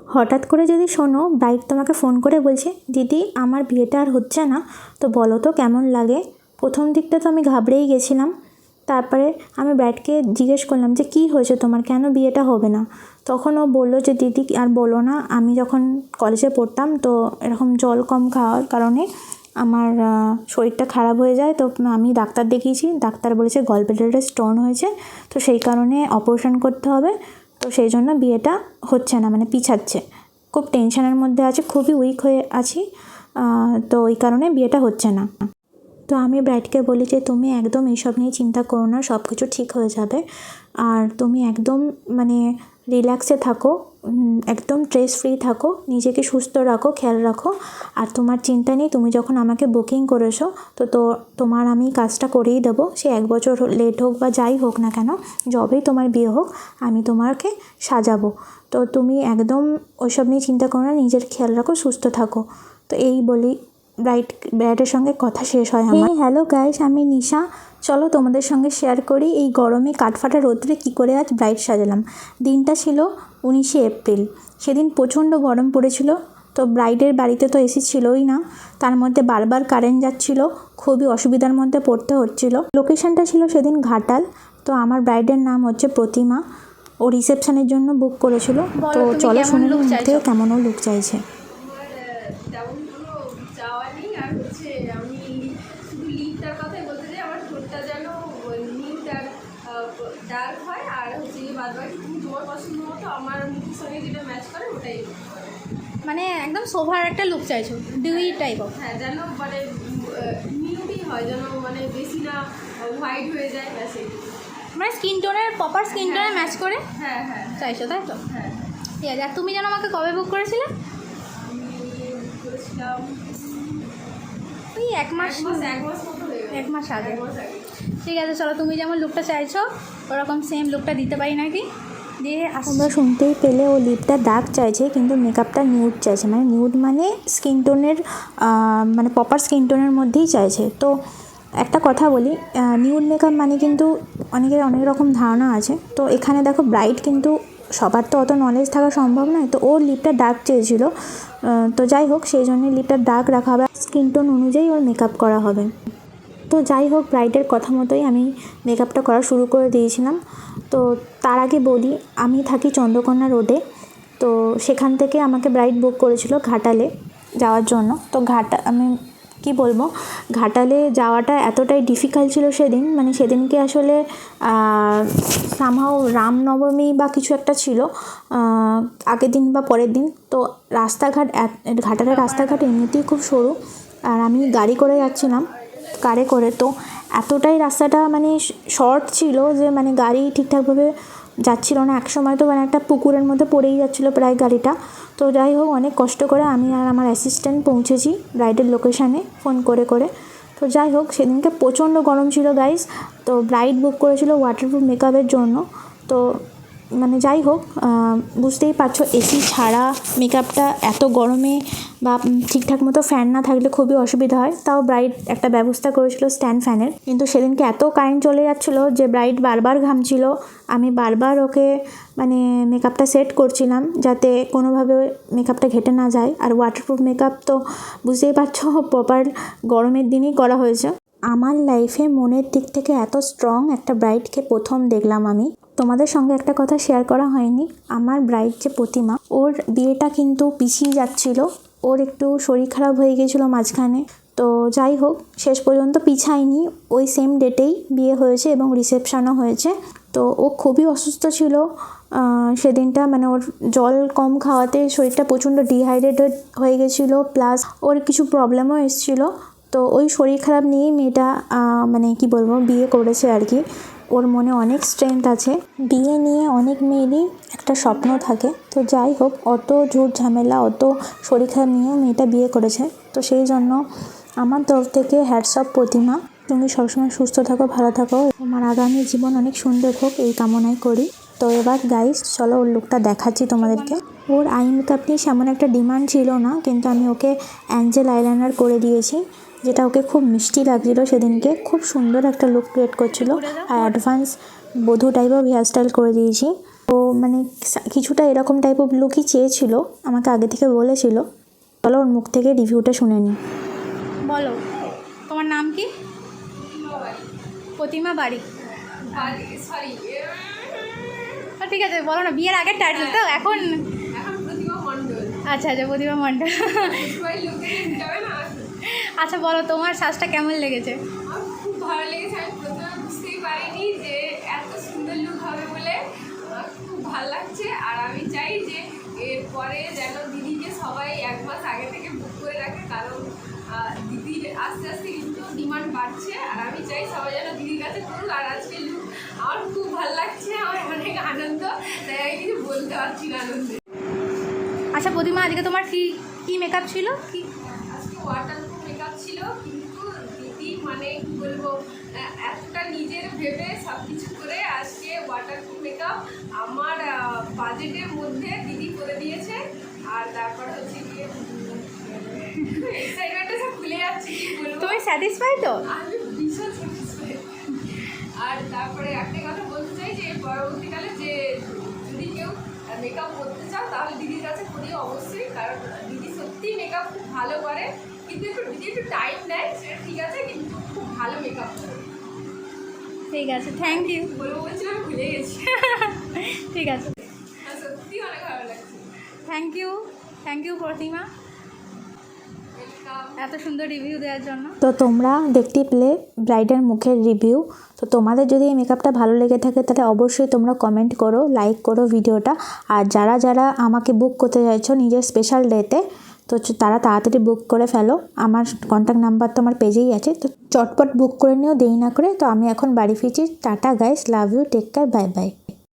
হঠাৎ করে যদি শোনো ব্রাইড তোমাকে ফোন করে বলছে, দিদি আমার বিয়েটা আর হচ্ছে না, তো বলো তো কেমন লাগে। প্রথম দিকটা তো আমি ঘাবড়েই গেছিলাম। তারপরে আমি ব্রাইডকে জিজ্ঞেস করলাম যে কী হয়েছে তোমার, কেন বিয়েটা হবে না। তখন ও বললো যে দিদি আর বলো না, আমি যখন কলেজে পড়তাম তো এরকম জল কম খাওয়ার কারণে আমার শরীরটা খারাপ হয়ে যায়। তো আমি ডাক্তার দেখিয়েছি, ডাক্তার বলেছে গলব্লাডারে স্টোন হয়েছে, তো সেই কারণে অপারেশন করতে হবে। তো সেই জন্য বিয়েটা হচ্ছে না, মানে পিছাচ্ছে। খুব টেনশনের মধ্যে আছে, খুবই উইক হয়ে আছি, তো ওই কারণে বিয়েটা হচ্ছে না। তো আমি ব্রাইডকে বলি যে তুমি একদম এইসব নিয়ে চিন্তা করো না, সব কিছু ঠিক হয়ে যাবে। আর তুমি একদম মানে রিল্যাক্সে থাকো, একদম স্ট্রেস ফ্রি থাকো, নিজেকে সুস্থ রাখো, খেয়াল রাখো। আর তোমার চিন্তা নেই, তুমি যখন আমাকে বুকিং করেছো তো তোমার আমি কাজটা করেই দেবো। সে 1 বছর লেট হোক বা যাই হোক না কেন, যবেই তোমার বিয়ে হোক আমি তোমাকে সাজাবো। তো তুমি একদম ওইসব নিয়ে চিন্তা করো না, নিজের খেয়াল রাখো, সুস্থ থাকো। তো এই বলি ব্রাইডের সঙ্গে কথা শেষ হয় আমার। হ্যালো গাইস, আমি নিশা। চলো তোমাদের সঙ্গে শেয়ার করি এই গরমে কাঠফাটা রোদ্রে কী করে আজ ব্রাইড সাজালাম। দিনটা ছিল 19শে এপ্রিল। সেদিন প্রচণ্ড গরম পড়েছিল। তো ব্রাইডের বাড়িতে তো এসি ছিলই না, তার মধ্যে বারবার কারেন্ট যাচ্ছিল, খুবই অসুবিধার মধ্যে পড়তে হচ্ছিল। লোকেশানটা ছিল সেদিন ঘাটাল। তো আমার ব্রাইডের নাম হচ্ছে প্রতিমা, ও রিসেপশনের জন্য বুক করেছিল। তো চলো শুনে নিই মুখ থেকে কেমন ও লুক চাইছে। তেমন কোনো চাওয়া নেই, আর হচ্ছে আমি শুধু লিপটার কথাই বলতে চাই, আমার ঠোঁটটা যেন নিউড আর ডার্ক হয়, আর হচ্ছে বাদ বাকি তুমি তোমার পছন্দ মতো আমার মুখের সঙ্গে যেটা ম্যাচ করে ওটাই মানে একদম সোভার একটা লুক চাইছো, ডিউই টাইপ অফ। হ্যাঁ, যেন মানে নিউডই হয়, যেন মানে বেশি না হোয়াইট হয়ে যায়, ব্যাস এই। মানে স্কিন টোনের প্রপার স্কিন টোনে ম্যাচ করে হ্যাঁ হ্যাঁ চাইছো, তাই তো? হ্যাঁ। ঠিক আছে। আর তুমি যেন আমাকে কবে বুক করেছিলে? আমি করেছিলাম ওই 1 মাস মতো হয়ে গেল। 1 মাস আগে। 1 মাস আগে। ঠিক আছে, চলো তুমি যেমন লুকটা চাইছো ওরকম সেম লুকটা দিতে পারি নাকি, দিয়ে তোমরা শুনতেই পেলে ও লিপটা ডার্ক চাইছে, কিন্তু মেকআপটা নিউড চাইছে। মানে নিউড মানে স্কিন টোনের, মানে প্রপার স্কিন টোনের মধ্যেই চাইছে। তো একটা কথা বলি, নিউড মেকআপ মানে কিন্তু অনেকের অনেক রকম ধারণা আছে। তো এখানে দেখো ব্রাইড কিন্তু সবার তো অত নলেজ থাকা সম্ভব নয়, তো ওর লিপটা ডার্ক চেয়েছিল। তো যাই হোক, সেই জন্য লিপটা ডার্ক রাখা হবে, স্কিন টোন অনুযায়ী ওর মেকআপ করা হবে। তো যাই হোক, ব্রাইডের কথা মতোই আমি মেকআপটা করা শুরু করে দিয়েছিলাম। তো তার আগে বলি, আমি থাকি চন্দ্রকোনা রোডে। তো সেখান থেকে আমাকে ব্রাইড বুক করেছিল ঘাটালে যাওয়ার জন্য। তো আমি কি বলবো, ঘাটালে যাওয়াটা এতটাই ডিফিকাল্ট ছিল সেদিন। মানে সেদিনকে আসলে সামহাও রামনবমী বা কিছু একটা ছিল, আগের দিন বা পরের দিন। তো রাস্তাঘাট, ঘাটালের রাস্তাঘাট এমনিতেই খুব সরু, আর আমি গাড়ি করে যাচ্ছিলাম, কারে করে। তো এতটাই রাস্তাটা মানে শর্ট ছিল যে মানে গাড়ি ঠিকঠাকভাবে যাচ্ছিল না। এক সময় তো মানে একটা পুকুরের মধ্যে পড়েই যাচ্ছিলো প্রায় গাড়িটা। তো যাই হোক, অনেক কষ্ট করে আমি আর আমার অ্যাসিস্ট্যান্ট পৌঁছেছি ব্রাইডের লোকেশানে ফোন করে করে। তো যাই হোক, সেদিনকে প্রচণ্ড গরম ছিল গাইস। তো ব্রাইড বুক করেছিল ওয়াটারপ্রুফ মেকআপের জন্য। তো মানে যাই হোক, বুঝতেই পারছো এসি ছাড়া মেকআপটা এত গরমে বা ঠিকঠাক মতো ফ্যান না থাকলে খুবই অসুবিধা হয়। তাও ব্রাইড একটা ব্যবস্থা করেছিল স্ট্যান্ড ফ্যানের, কিন্তু সেদিনকে এত কারেন্ট চলে যাচ্ছিলো যে ব্রাইড বারবার ঘামছিল। আমি বারবার ওকে মানে মেকআপটা সেট করছিলাম যাতে কোনোভাবে মেকআপটা ঘেটে না যায়। আর ওয়াটারপ্রুফ মেকআপ তো বুঝতেই পারছো প্রপার গরমের দিনই করা হয়েছে। আমার লাইফে মনের দিক থেকে এত স্ট্রং একটা ব্রাইডকে প্রথম দেখলাম আমি। তোমাদের সঙ্গে একটা কথা শেয়ার করা হয়নি, আমার ব্রাইড যে প্রতিমা, ওর বিয়েটা কিন্তু পিছিয়ে যাচ্ছিল। ওর একটু শরীর খারাপ হয়ে গিয়েছিলো মাঝখানে। তো যাই হোক, শেষ পর্যন্ত পিছায়নি, ওই সেম ডেটেই বিয়ে হয়েছে এবং রিসেপশনও হয়েছে। তো ও খুবই অসুস্থ ছিল সেদিনটা। মানে ওর জল কম খাওয়াতে শরীরটা প্রচণ্ড ডিহাইড্রেটেড হয়ে গেছিলো, প্লাস ওর কিছু প্রবলেমও এসেছিলো। তো ওই শরীর খারাপ নিয়েই মেয়েটা মানে কি বলবো, বিয়ে করেছে আর কি। ওর মনে অনেক স্ট্রেংথ আছে, বিয়ে নিয়ে অনেক মেয়েরই একটা স্বপ্ন থাকে। তো যাই হোক, অত ঝুট ঝামেলা, অত শরীর খারাপ নিয়েও মেয়েটা বিয়ে করেছে। তো সেই জন্য আমার তরফ থেকে হ্যাটস অফ প্রতিমা, তুমি সবসময় সুস্থ থাকো, ভালো থাকো, তোমার আগামী জীবন অনেক সুন্দর হোক এই কামনাই করি। তো এবার গাইস চলো ওর লুকটা দেখাচ্ছি তোমাদেরকে। ওর আই মেকআপ নিয়ে সেমন একটা ডিমান্ড ছিল না, কিন্তু আমি ওকে অ্যাঞ্জেল আইলাইনার করে দিয়েছি, যেটা ওকে খুব মিষ্টি লাগছিলো সেদিনকে। খুব সুন্দর একটা লুক ক্রিয়েট করছিল। আর অ্যাডভান্স বধূ টাইপ অফ হেয়ারস্টাইল করে দিয়েছি। তো মানে কিছুটা এরকম টাইপ অফ লুকই চেয়েছিল, আমাকে আগে থেকে বলেছিল। চলো ওর মুখ থেকে রিভিউটা শুনে নিই। বলো, তোমার নাম কি? প্রতিমা বাড়ি। সরি, ঠিক আছে, বলো না, বিয়ের আগের টাইটেল তো এখন। এখন প্রতিমা মণ্ডল। আচ্ছা আচ্ছা, প্রতিমা মণ্ডল। সবাই লোক দেখে যাবে না। আচ্ছা বলো, তোমার সাজটা কেমন লেগেছে? আমার খুব ভালো লেগেছে। আমি প্রথমে বুঝতেই পারিনি যে এত সুন্দর লুক হবে বলে। আমার খুব ভালো লাগছে। আর আমি চাই যে এরপরে যেন দিদিকে সবাই 1 মাস আগে থেকে বুক করে রাখে, কারণ দিদির আস্তে আস্তে কিন্তু ডিমান্ড বাড়ছে। আর আমি চাই সবাই যেন দিদির কাছে করুক। আর আজকে লুক আমার খুব ভালো লাগছে, আমার অনেক আনন্দ, তাই আমি কিছু বলতে পারছি না আনন্দে। আচ্ছা প্রতিমা, আজকে তোমার কি কি মেকআপ ছিল? কি আজকে ওয়াটারপ্রুফ মেকআপ ছিল, কিন্তু দিদি মানে কি বলবো, এতটা নিজের ভেবে সব কিছু করে আজকে ওয়াটারপ্রুফ মেকআপ আমার বাজেটের মধ্যে দিদি করে দিয়েছে। আর তারপর হচ্ছে গিয়ে এক্সাইটমেন্টে সব খুলে যাচ্ছে, কি বলবো। তুমি স্যাটিসফাই তো? আমি ভীষণ স্যাটিসফাইড। আর তারপরে একটা কথা বলতে চাই যে পরবর্তীকালে যে যদি কেউ মেকআপ করতে চাও তাহলে দিদির কাছে করিও অবশ্যই, কারণ দিদি সত্যিই মেকআপ খুব ভালো করে। কিন্তু দিদি একটু টাইম নেয়, সেটা ঠিক আছে, কিন্তু খুব ভালো মেকআপ করে। ঠিক আছে, থ্যাংক ইউ। বলবো বলছিলাম, ভুলে গেছি। ঠিক আছে, আর সত্যি অনেক ভালো লাগছে। Thank you Pratima, welcome. এত সুন্দর রিভিউ দেওয়ার জন্য। তো তোমরা দেখতে পেলে ব্রাইডের মুখের রিভিউ। তো তোমাদের যদি এই মেকআপটা ভালো লেগে থাকে তাহলে অবশ্যই তোমরা কমেন্ট করো, লাইক করো ভিডিওটা। আর যারা যারা আমাকে বুক করতে চাইছো নিজের স্পেশাল ডেতে, তো তারা তাড়াতাড়ি বুক করে ফেলো। আমার কন্ট্যাক্ট নাম্বার তো আমার পেজেই আছে, তো চটপট বুক করে নিও, দেরি না করে। তো আমি এখন বাড়ি ফিরছি। Tata guys, love you, take care, bye by.